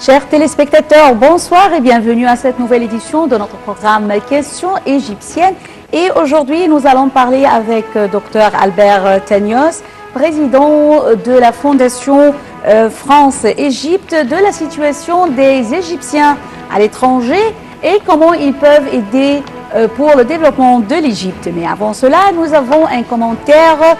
Chers téléspectateurs, bonsoir et bienvenue à cette nouvelle édition de notre programme Questions égyptiennes. Et aujourd'hui, nous allons parler avec Dr Albert Tagnos, président de la Fondation France-Égypte, de la situation des Égyptiens à l'étranger et comment ils peuvent aider pour le développement de l'Égypte. Mais avant cela, nous avons un commentaire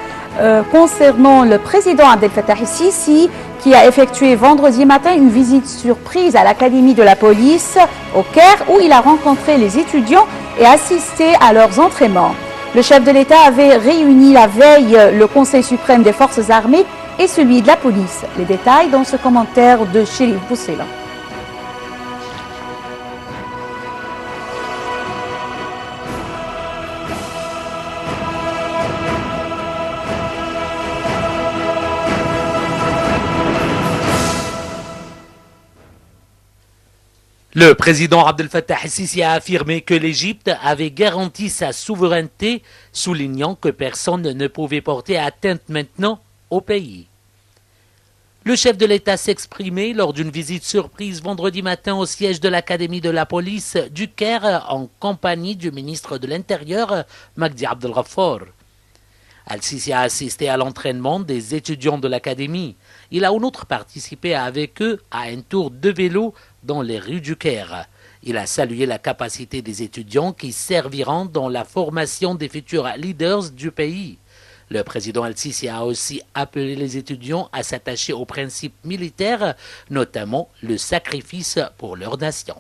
concernant le président Abdel Fattah el-Sisi qui a effectué vendredi matin une visite surprise à l'Académie de la police au Caire où il a rencontré les étudiants et assisté à leurs entraînements. Le chef de l'État avait réuni la veille le Conseil suprême des forces armées et celui de la police. Les détails dans ce commentaire de Chérif Boussela. Le président Abdel Fattah el-Sisi a affirmé que l'Égypte avait garanti sa souveraineté, soulignant que personne ne pouvait porter atteinte maintenant au pays. Le chef de l'État s'exprimait lors d'une visite surprise vendredi matin au siège de l'Académie de la police du Caire en compagnie du ministre de l'Intérieur, Magdi Abdel Ghaffar. Al-Sisi a assisté à l'entraînement des étudiants de l'Académie. Il a en outre participé avec eux à un tour de vélo dans les rues du Caire. Il a salué la capacité des étudiants qui serviront dans la formation des futurs leaders du pays. Le président Al-Sisi a aussi appelé les étudiants à s'attacher aux principes militaires, notamment le sacrifice pour leur nation.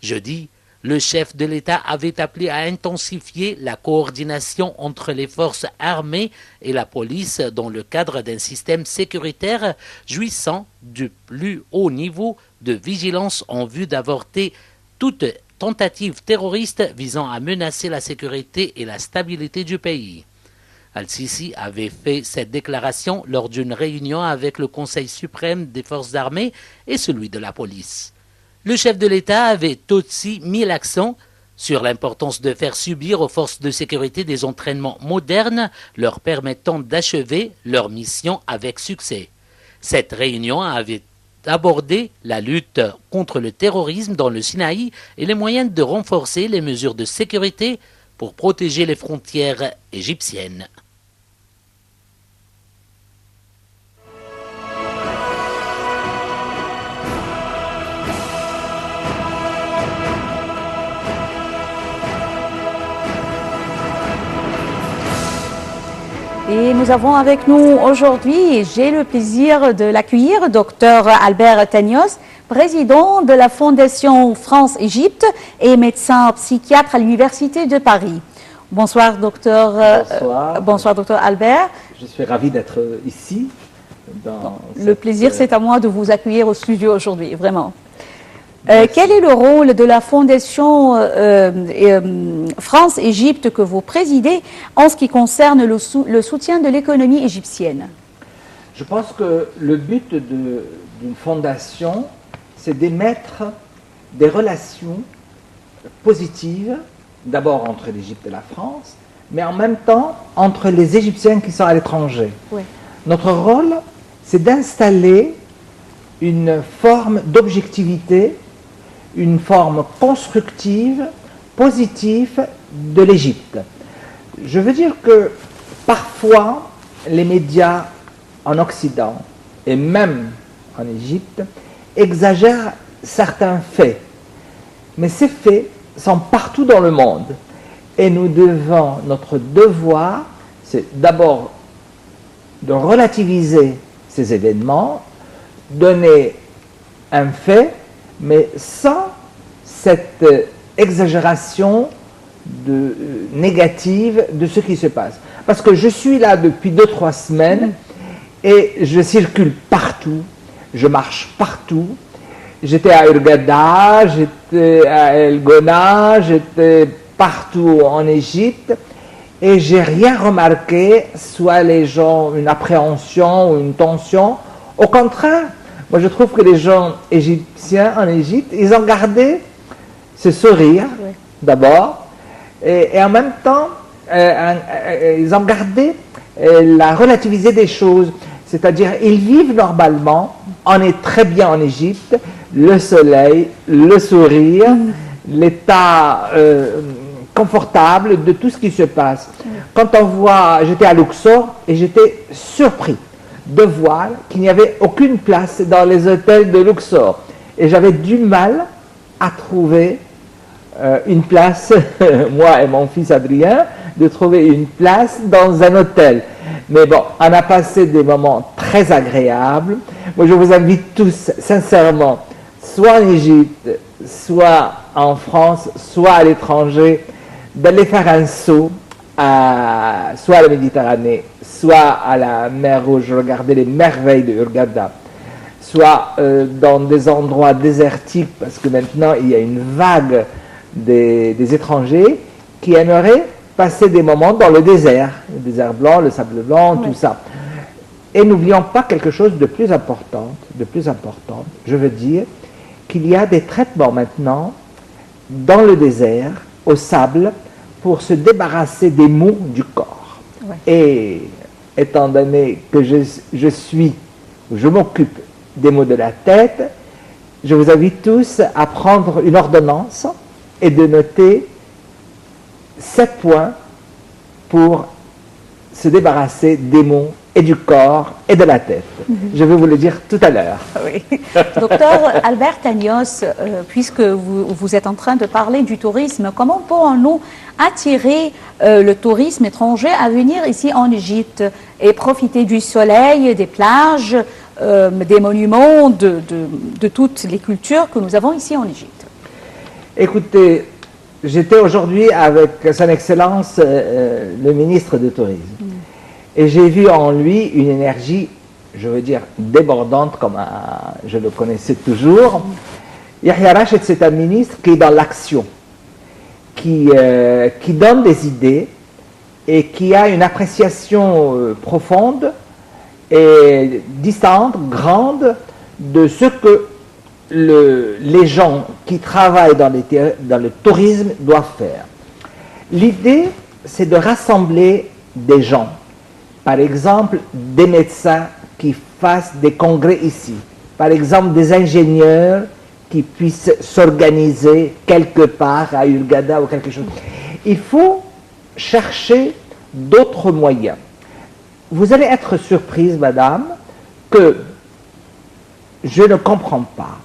Jeudi, le chef de l'État avait appelé à intensifier la coordination entre les forces armées et la police dans le cadre d'un système sécuritaire jouissant du plus haut niveau de vigilance en vue d'avorter toute tentative terroriste visant à menacer la sécurité et la stabilité du pays. Al-Sisi avait fait cette déclaration lors d'une réunion avec le Conseil suprême des forces armées et celui de la police. Le chef de l'État avait aussi mis l'accent sur l'importance de faire subir aux forces de sécurité des entraînements modernes leur permettant d'achever leur mission avec succès. Cette réunion avait abordé la lutte contre le terrorisme dans le Sinaï et les moyens de renforcer les mesures de sécurité pour protéger les frontières égyptiennes. Et nous avons avec nous aujourd'hui, j'ai le plaisir de l'accueillir, Dr Albert Tagnos, président de la Fondation France-Égypte et médecin psychiatre à l'Université de Paris. Bonsoir, docteur. Bonsoir, docteur Albert. Je suis ravi d'être ici. Le plaisir, c'est à moi de vous accueillir au studio aujourd'hui, vraiment. Quel est le rôle de la Fondation France-Égypte que vous présidez en ce qui concerne le soutien de l'économie égyptienne? Je pense que le but d'une fondation, c'est d'émettre des relations positives, d'abord entre l'Égypte et la France, mais en même temps entre les Égyptiens qui sont à l'étranger. Oui. Notre rôle, c'est d'installer une forme d'objectivité, une forme constructive, positive de l'Égypte. Je veux dire que parfois, les médias en Occident et même en Égypte exagèrent certains faits. Mais ces faits sont partout dans le monde. Et nous devons, notre devoir, c'est d'abord de relativiser ces événements, donner un fait, mais sans cette exagération négative de ce qui se passe. Parce que je suis là depuis 2-3 semaines et je circule partout, je marche partout. J'étais à Hurghada, j'étais à El Gona, j'étais partout en Égypte et j'ai rien remarqué, soit les gens, une appréhension ou une tension. Au contraire, moi, je trouve que les gens égyptiens en Égypte, ils ont gardé ce sourire, oui, d'abord, et en même temps, ils ont gardé la relativité des choses. C'est-à-dire, ils vivent normalement, on est très bien en Égypte, le soleil, le sourire, l'état confortable de tout ce qui se passe. Quand on voit, j'étais à Luxor et j'étais surpris de voir qu'il n'y avait aucune place dans les hôtels de Luxor. Et j'avais du mal à trouver une place, moi et mon fils Adrien, de trouver une place dans un hôtel. Mais bon, on a passé des moments très agréables. Moi, je vous invite tous, sincèrement, soit en Égypte, soit en France, soit à l'étranger, d'aller faire un saut, soit à la Méditerranée, soit à la mer Rouge, regarder les merveilles de Hurghada, soit dans des endroits désertiques, parce que maintenant, il y a une vague des étrangers qui aimeraient passer des moments dans le désert blanc, le sable blanc, tout ça. Et n'oublions pas quelque chose de plus important, je veux dire qu'il y a des traitements maintenant dans le désert, au sable, pour se débarrasser des maux du corps. Et étant donné que je m'occupe des maux de la tête, je vous invite tous à prendre une ordonnance et de noter 7 points pour se débarrasser des maux et du corps et de la tête. Je vais vous le dire tout à l'heure. Oui. Docteur Albert Tanios, puisque vous êtes en train de parler du tourisme, comment pourrons-nous attirer le tourisme étranger à venir ici en Égypte et profiter du soleil, des plages, des monuments, de toutes les cultures que nous avons ici en Égypte? Écoutez, j'étais aujourd'hui avec son Excellence le ministre du Tourisme. Et j'ai vu en lui une énergie, je veux dire, débordante, comme je le connaissais toujours. Yahya Rachid, c'est un ministre qui est dans l'action, qui donne des idées et qui a une appréciation profonde et distante, grande, de ce que les gens qui travaillent dans le tourisme doivent faire. L'idée, c'est de rassembler des gens. Par exemple, des médecins qui fassent des congrès ici. Par exemple, des ingénieurs qui puissent s'organiser quelque part à Hurghada ou quelque chose. Il faut chercher d'autres moyens. Vous allez être surprise, madame, que je ne comprends pas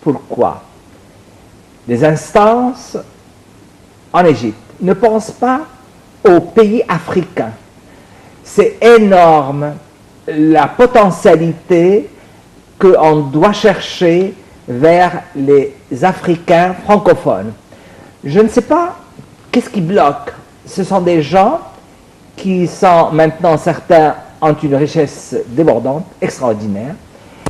pourquoi les instances en Égypte ne pensent pas aux pays africains. C'est énorme la potentialité qu'on doit chercher vers les Africains francophones. Je ne sais pas qu'est-ce qui bloque. Ce sont des gens qui sont maintenant, certains ont une richesse débordante, extraordinaire.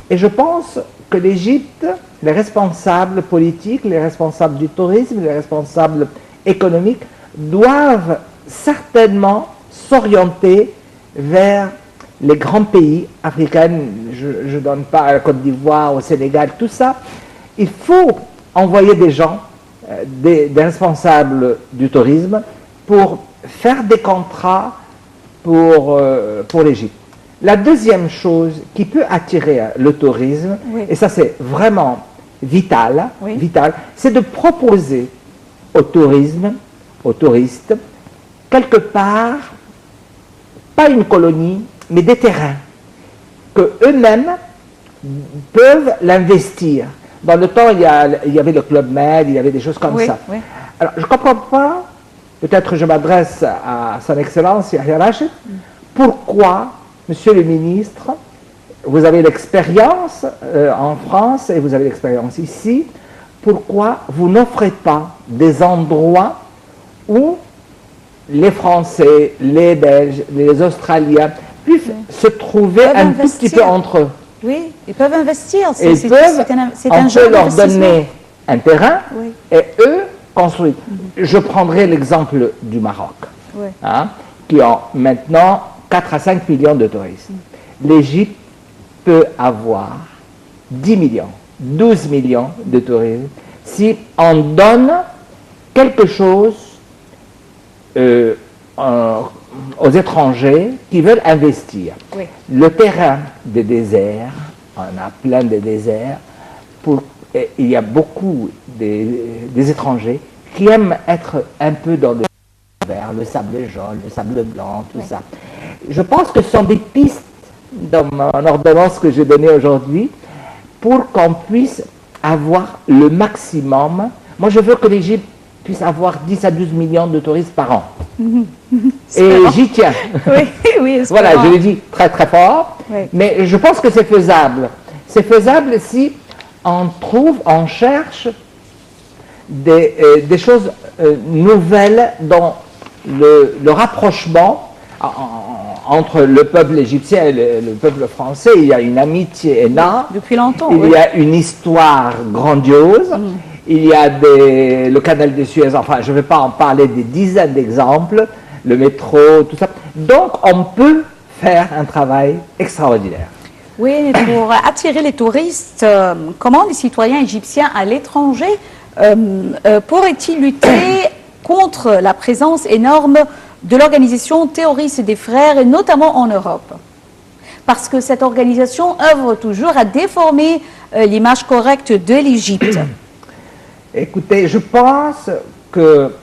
Et je pense que l'Égypte, les responsables politiques, les responsables du tourisme, les responsables économiques doivent certainement s'orienter vers les grands pays africains. Je ne donne pas à la Côte d'Ivoire, au Sénégal, tout ça. Il faut envoyer des gens, des responsables du tourisme, pour faire des contrats pour l'Égypte. La deuxième chose qui peut attirer le tourisme, et ça c'est vraiment vital, c'est de proposer au tourisme, aux touristes, quelque part, pas une colonie, mais des terrains, que eux-mêmes peuvent l'investir. Dans le temps, il y avait le Club Med, il y avait des choses comme ça. Alors, je ne comprends pas, peut-être je m'adresse à son Excellence, Yahya Rachid, pourquoi, Monsieur le Ministre, vous avez l'expérience en France et vous avez l'expérience ici, pourquoi vous n'offrez pas des endroits où les Français, les Belges, les Australiens puissent se trouver un tout petit peu entre eux? Oui, ils peuvent investir. On peut leur donner un terrain et eux construire. Je prendrai l'exemple du Maroc, qui ont maintenant 4 à 5 millions de touristes. L'Égypte peut avoir 10 millions, 12 millions de touristes si on donne quelque chose aux aux étrangers qui veulent investir. Oui. Le terrain des déserts, on a plein de déserts, et il y a beaucoup des étrangers qui aiment être un peu dans le vert, le sable jaune, le sable blanc, tout ça. Je pense que ce sont des pistes dans mon ordonnance que j'ai donnée aujourd'hui pour qu'on puisse avoir le maximum. Moi, je veux que l'Égypte puisse avoir 10 à 12 millions de touristes par an. Et j'y tiens. Oui, oui, Voilà, je l'ai dit très très fort, Oui. mais je pense que c'est faisable. C'est faisable si on cherche des choses nouvelles dans le rapprochement entre le peuple égyptien et le peuple français. Il y a une amitié énorme. Depuis longtemps, Il oui. y a une histoire grandiose. Il y a le canal de Suez. Enfin, je ne vais pas en parler, des dizaines d'exemples. Le métro, tout ça. Donc, on peut faire un travail extraordinaire. Oui, mais pour attirer les touristes, comment les citoyens égyptiens à l'étranger pourraient-ils lutter contre la présence énorme de l'organisation terroriste des Frères, et notamment en Europe? Parce que cette organisation œuvre toujours à déformer l'image correcte de l'Égypte. Écoutez, je pense que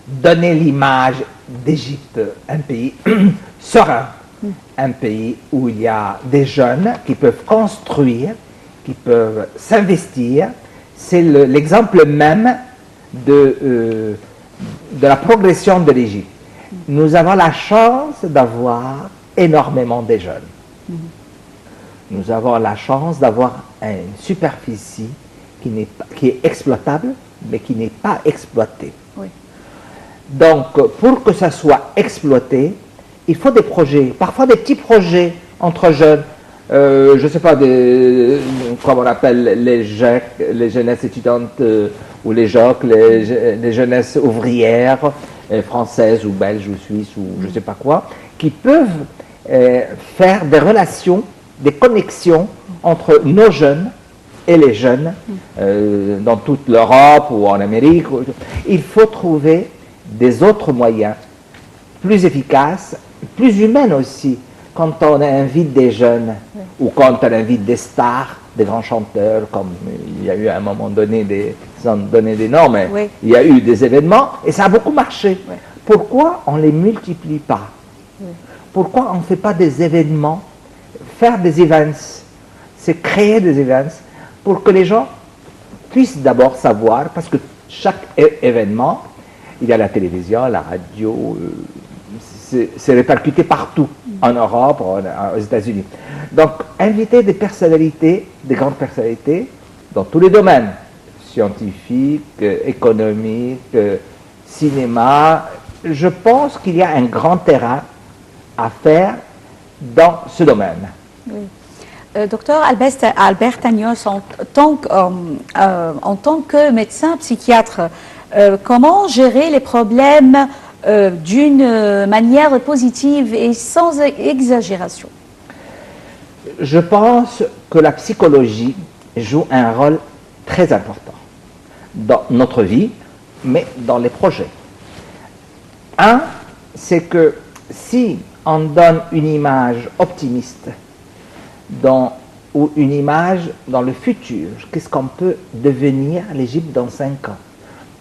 donner l'image d'Égypte, un pays serein, un pays où il y a des jeunes qui peuvent construire, qui peuvent s'investir, c'est l'exemple même de la progression de l'Égypte. Nous avons la chance d'avoir énormément de jeunes. Nous avons la chance d'avoir une superficie qui est exploitable, mais qui n'est pas exploitée. Oui. Donc, pour que ça soit exploité, il faut des projets, parfois des petits projets entre jeunes. Je ne sais pas, comment on appelle les GEC, les jeunesses étudiantes, ou les JOC, les jeunesses ouvrières, françaises ou belges ou suisses ou je ne sais pas quoi, qui peuvent faire des relations, des connexions entre nos jeunes et les jeunes dans toute l'Europe ou en Amérique. Il faut trouver des autres moyens plus efficaces, plus humains aussi, quand on invite des jeunes ou quand on invite des stars, des grands chanteurs, comme il y a eu à un moment donné sans donner des noms, mais il y a eu des événements et ça a beaucoup marché. Pourquoi on ne les multiplie pas? Pourquoi on ne fait pas des événements? Faire des events, c'est créer des events pour que les gens puissent d'abord savoir, parce que chaque événement, il y a la télévision, la radio, c'est répercuté partout, en Europe, aux États-Unis. Donc, inviter des personnalités, des grandes personnalités, dans tous les domaines, scientifiques, économiques, cinéma, je pense qu'il y a un grand terrain à faire dans ce domaine. Oui. Docteur Albert Tagnos, en tant que médecin psychiatre, comment gérer les problèmes d'une manière positive et sans exagération? Je pense que la psychologie joue un rôle très important dans notre vie, mais dans les projets. Un, c'est que si on donne une image optimiste ou une image dans le futur, qu'est-ce qu'on peut devenir l'Égypte dans 5 ans?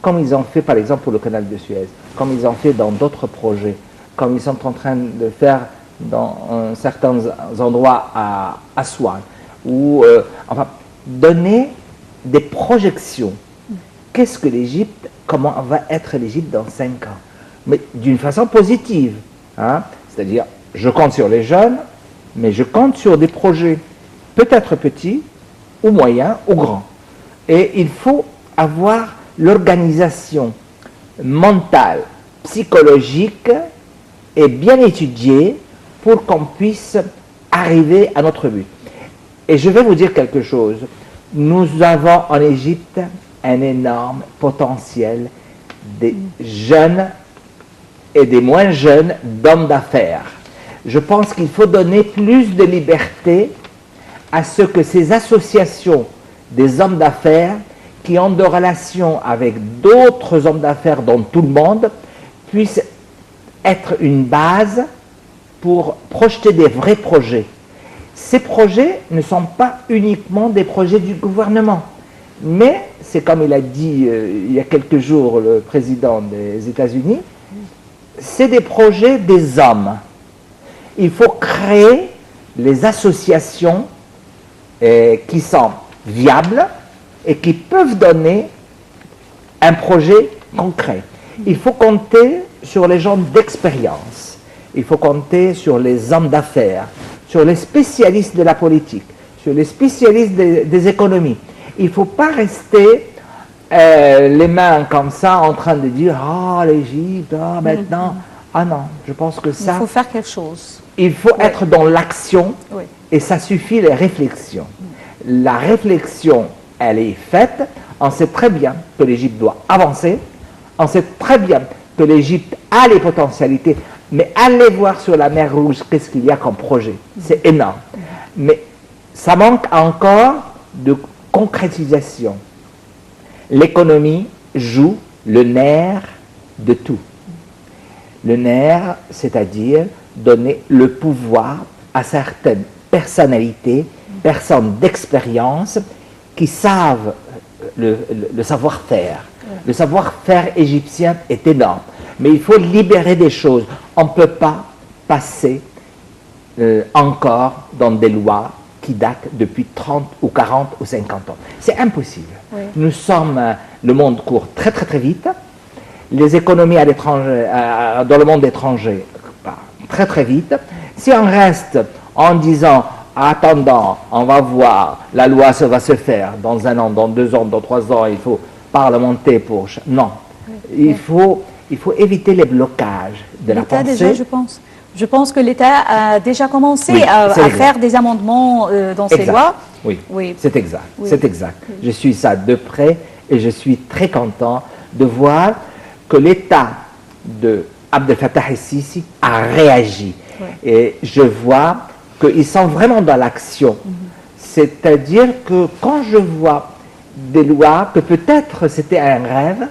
Comme ils ont fait par exemple pour le canal de Suez, comme ils ont fait dans d'autres projets, comme ils sont en train de faire dans certains endroits à Aswan, ou enfin, donner des projections. Qu'est-ce que l'Égypte, comment va être l'Égypte dans 5 ans? Mais d'une façon positive. Hein? C'est-à-dire, je compte sur les jeunes, mais je compte sur des projets peut-être petits, ou moyens, ou grands. Et il faut avoir l'organisation mentale, psychologique et bien étudiée pour qu'on puisse arriver à notre but. Et je vais vous dire quelque chose. Nous avons en Égypte un énorme potentiel des jeunes et des moins jeunes d'hommes d'affaires. Je pense qu'il faut donner plus de liberté à ce que ces associations des hommes d'affaires qui ont des relations avec d'autres hommes d'affaires dans tout le monde puissent être une base pour projeter des vrais projets. Ces projets ne sont pas uniquement des projets du gouvernement, mais c'est comme il a dit il y a quelques jours le président des États-Unis, c'est des projets des hommes. Il faut créer les associations qui sont viables et qui peuvent donner un projet concret. Il faut compter sur les gens d'expérience, il faut compter sur les hommes d'affaires, sur les spécialistes de la politique, sur les spécialistes des économies. Il ne faut pas rester les mains comme ça en train de dire « Ah, l'Égypte, ah, maintenant… » Ah non, je pense que ça… Il faut faire quelque chose. Il faut être dans l'action Oui. et ça suffit les réflexions. La réflexion, elle est faite. On sait très bien que l'Égypte doit avancer. On sait très bien que l'Égypte a les potentialités. Mais allez voir sur la mer Rouge qu'est-ce qu'il y a comme projet. C'est énorme. Mais ça manque encore de concrétisation. L'économie joue le nerf de tout. Le nerf, c'est-à-dire donner le pouvoir à certaines personnalités, personnes d'expérience qui savent le savoir-faire. Le savoir-faire égyptien est énorme, mais il faut libérer des choses. On ne peut pas passer encore dans des lois qui datent depuis 30 ou 40 ou 50 ans. C'est impossible. Oui. Nous sommes, le monde court très très très vite. Les économies à l'étranger, dans le monde étranger, très très vite. Si on reste en disant, attendant, on va voir, la loi ça va se faire dans 1 an, dans 2 ans, dans 3 ans, il faut parlementer pour… Non, il faut éviter les blocages de la L'État pensée. déjà, je pense. Je pense que l'État a déjà commencé Oui, à c'est exact. faire des amendements dans ses Exact. lois. Oui, Oui. c'est exact, Oui. c'est exact. Je suis ça de près et je suis très content de voir que l'État de Abdel Fattah el-Sisi a réagi. Oui. Et je vois qu'ils sont vraiment dans l'action. C'est-à-dire que quand je vois des lois, que peut-être c'était un rêve,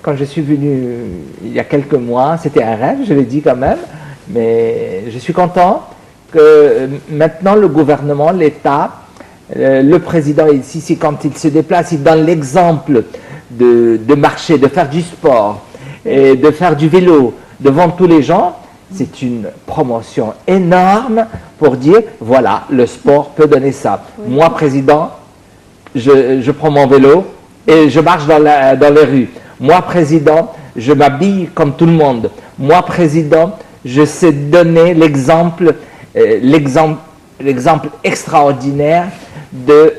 quand je suis venu il y a quelques mois, c'était un rêve, je l'ai dit quand même, mais je suis content que maintenant le gouvernement, l'État, le président el-Sisi, quand il se déplace, il donne l'exemple de marcher, de faire du sport, et de faire du vélo devant tous les gens. C'est une promotion énorme pour dire, voilà, le sport peut donner ça. Oui. Moi, président, je prends mon vélo et je marche dans les rues. Moi, président, je m'habille comme tout le monde. Moi, président, je sais donner l'exemple extraordinaire de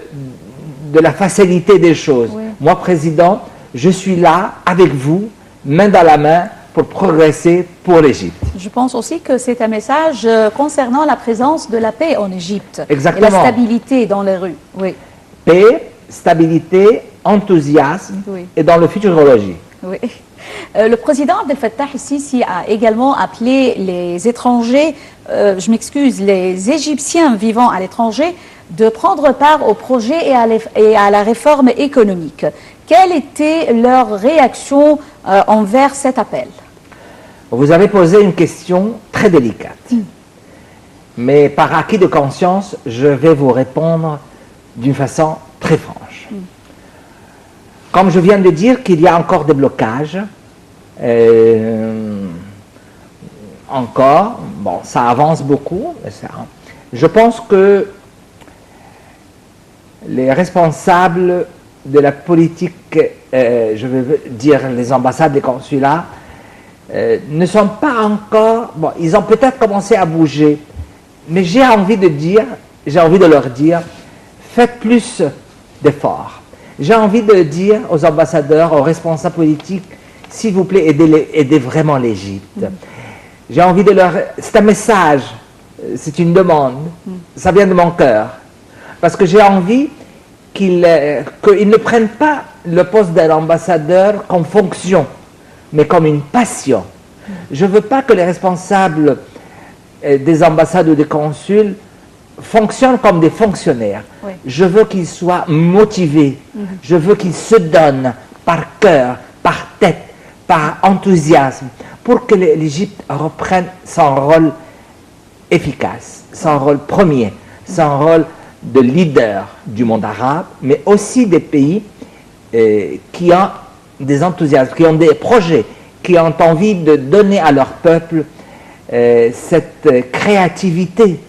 la facilité des choses. Oui. Moi, président, je suis là avec vous, main dans la main, pour progresser pour l'Égypte. Je pense aussi que c'est un message concernant la présence de la paix en Égypte. Exactement. Et la stabilité dans les rues. Oui. Paix, stabilité, enthousiasme oui. et dans le futurologie. Oui. Le président Abdel Fattah el-Sisi a également appelé les étrangers, je m'excuse, les Égyptiens vivant à l'étranger, de prendre part au projet et à la réforme économique. Quelle était leur réaction envers cet appel? Vous avez posé une question très délicate. Mais par acquis de conscience, je vais vous répondre d'une façon très franche. Comme je viens de dire qu'il y a encore des blocages, encore, bon, ça avance beaucoup. Je pense que les responsables de la politique, je veux dire les ambassades, les consulats, ne sont pas encore, bon, ils ont peut-être commencé à bouger, mais j'ai envie de leur dire, faites plus d'efforts. J'ai envie de dire aux ambassadeurs, aux responsables politiques, s'il vous plaît, aidez vraiment l'Égypte. J'ai envie de leur... C'est un message, c'est une demande, ça vient de mon cœur. Parce que j'ai envie qu'ils ne prennent pas le poste d'un ambassadeur comme fonction, mais comme une passion. Je ne veux pas que les responsables des ambassades ou des consuls fonctionnent comme des fonctionnaires. Oui. Je veux qu'ils soient motivés. Je veux qu'ils se donnent par cœur, par tête, par enthousiasme, pour que l'Égypte reprenne son rôle efficace, son rôle premier, son rôle de leader du monde arabe, mais aussi des pays qui ont des enthousiasmes, qui ont des projets, qui ont envie de donner à leur peuple cette créativité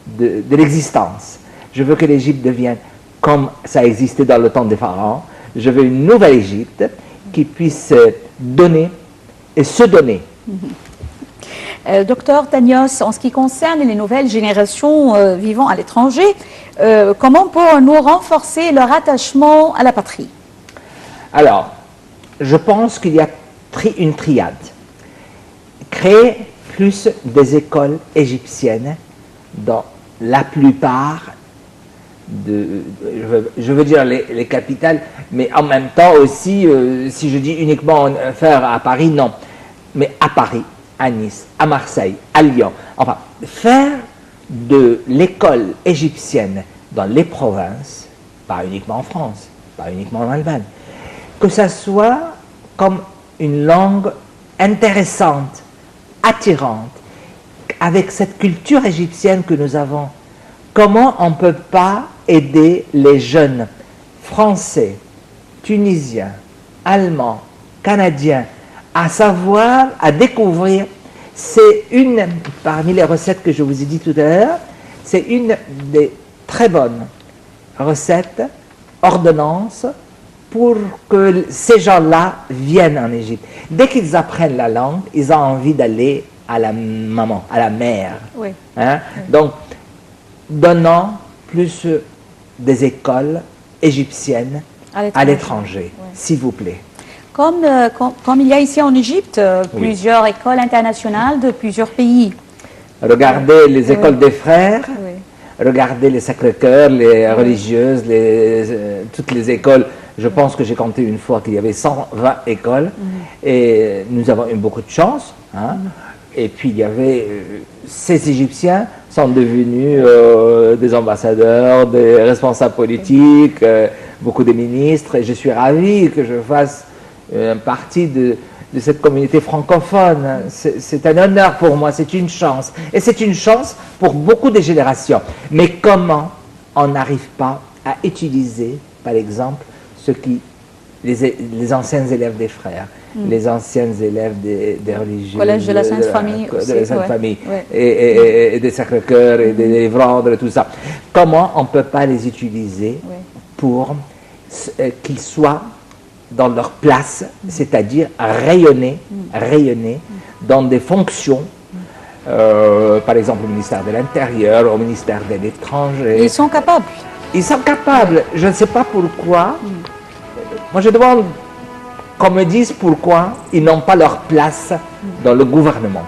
de l'existence. Je veux que l'Égypte devienne comme ça existait dans le temps des pharaons. Je veux une nouvelle Égypte qui puisse donner et se donner. Docteur Tanios, en ce qui concerne les nouvelles générations vivant à l'étranger, comment pouvons-nous renforcer leur attachement à la patrie? Alors, je pense qu'il y a une triade. Créer plus des écoles égyptiennes dans la plupart je veux dire les capitales, mais en même temps aussi, si je dis uniquement faire à Paris, non, mais à Paris, à Nice, à Marseille, à Lyon, enfin, faire de l'école égyptienne dans les provinces, pas uniquement en France, pas uniquement en Allemagne, que ça soit comme une langue intéressante, attirante, avec cette culture égyptienne que nous avons. Comment on ne peut pas aider les jeunes français, tunisiens, allemands, canadiens à savoir, à découvrir? C'est une, parmi les recettes que je vous ai dit tout à l'heure, c'est une des très bonnes recettes, ordonnances, pour que ces gens-là viennent en Égypte. Dès qu'ils apprennent la langue, ils ont envie d'aller à la maman, à la mère. Oui. Hein? Donc, donnons plus des écoles égyptiennes à l'étranger, oui, s'il vous plaît. Comme il y a ici en Égypte plusieurs écoles internationales de plusieurs pays. Regardez les écoles des frères, oui, regardez les Sacré-Cœur, les religieuses, toutes les écoles. Je pense que j'ai compté une fois qu'il y avait 120 écoles et nous avons eu beaucoup de chance. Hein. Et puis il y avait, ces Égyptiens sont devenus des ambassadeurs, des responsables politiques, beaucoup de ministres, et je suis ravi que je fasse partie de cette communauté francophone. C'est un honneur pour moi, c'est une chance. Et c'est une chance pour beaucoup de générations. Mais comment on n'arrive pas à utiliser, par exemple, les anciens élèves des frères, les anciens élèves des religieux, Collège de la Sainte Famille, de la Sainte Famille, ouais. et des Sacré-Cœur, et des Vendres, tout ça. Comment on ne peut pas les utiliser pour qu'ils soient dans leur place, c'est-à-dire rayonner dans des fonctions, par exemple au ministère de l'Intérieur, au ministère de l'Étranger. Ils sont capables. Ils sont capables. Je ne sais pas pourquoi. Moi, je demande qu'on me dise pourquoi ils n'ont pas leur place dans le gouvernement.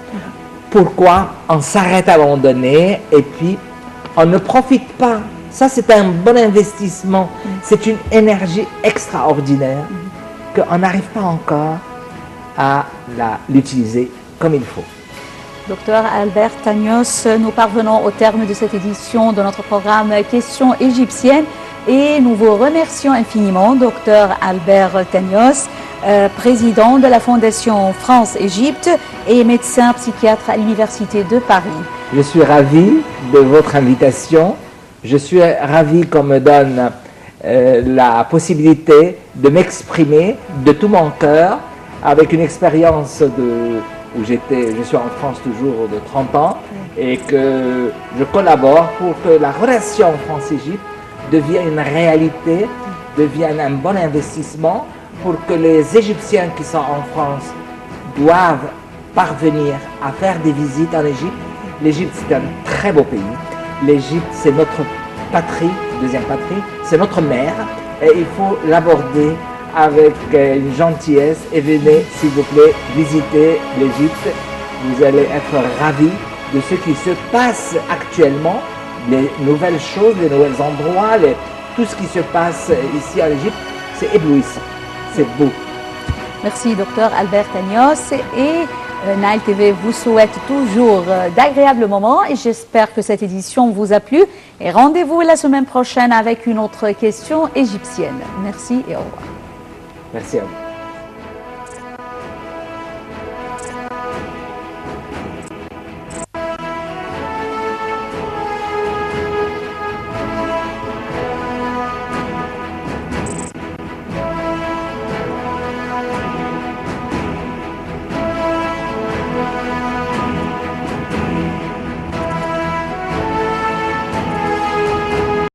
Pourquoi on s'arrête à un moment donné et puis on ne profite pas. Ça, c'est un bon investissement. C'est une énergie extraordinaire qu'on n'arrive pas encore à l'utiliser comme il faut. Docteur Albert Tanios, nous parvenons au terme de cette édition de notre programme Questions égyptiennes et nous vous remercions infiniment, Docteur Albert Tanios, président de la Fondation France-Égypte et médecin psychiatre à l'Université de Paris. Je suis ravi de votre invitation. Je suis ravi qu'on me donne la possibilité de m'exprimer de tout mon cœur avec une expérience où je suis en France toujours de 30 ans et que je collabore pour que la relation France-Égypte devienne une réalité, devienne un bon investissement pour que les Égyptiens qui sont en France doivent parvenir à faire des visites en Égypte. L'Égypte, c'est un très beau pays. L'Égypte, c'est notre patrie, deuxième patrie, c'est notre mère et il faut l'aborder avec une gentillesse et venez, s'il vous plaît, visiter l'Égypte. Vous allez être ravis de ce qui se passe actuellement, les nouvelles choses, les nouveaux endroits, tout ce qui se passe ici en Égypte, c'est éblouissant, c'est beau. Merci, docteur Albert Tanios. Et Nile TV vous souhaite toujours d'agréables moments et j'espère que cette édition vous a plu. Et rendez-vous la semaine prochaine avec une autre question égyptienne. Merci et au revoir. Merci à vous.